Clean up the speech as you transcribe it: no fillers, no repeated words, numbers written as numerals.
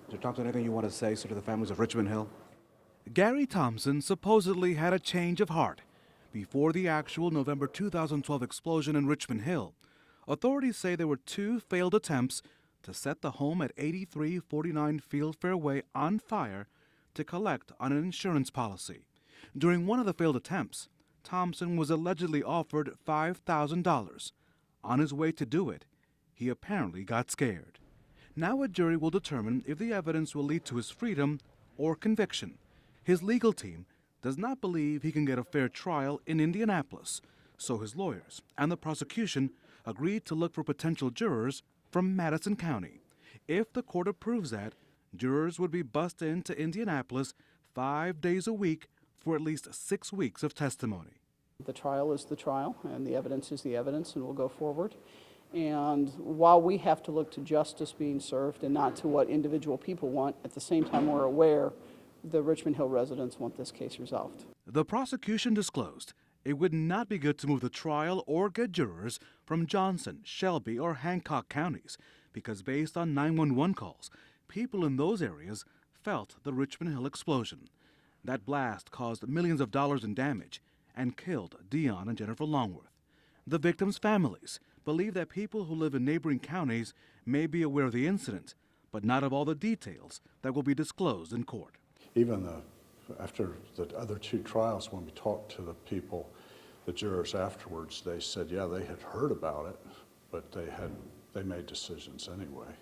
Mr. Thompson, anything you want to say, sir, to the families of Richmond Hill? Gary Thompson supposedly had a change of heart before the actual November 2012 explosion in Richmond Hill. Authorities say there were two failed attempts to set the home at 8349 Field Fairway on fire to collect on an insurance policy. During one of the failed attempts, Thompson was allegedly offered $5,000. On his way to do it, he apparently got scared. Now a jury will determine if the evidence will lead to his freedom or conviction. His legal team does not believe he can get a fair trial in Indianapolis, so his lawyers and the prosecution agreed to look for potential jurors from Madison County. If the court approves that, jurors would be bussed into Indianapolis 5 days a week for at least 6 weeks of testimony. The trial is the trial, and the evidence is the evidence, and we'll go forward. And while we have to look to justice being served and not to what individual people want, at the same time we're aware the Richmond Hill residents want this case resolved. The prosecution disclosed it would not be good to move the trial or get jurors from Johnson, Shelby, or Hancock counties because based on 911 calls, people in those areas felt the Richmond Hill explosion. That blast caused millions of dollars in damage and killed Dion and Jennifer Longworth. The victims' families believe that people who live in neighboring counties may be aware of the incident, but not of all the details that will be disclosed in court. Even after the other two trials, when we talked to the people, the jurors afterwards, they said, yeah, they had heard about it, but they made decisions anyway.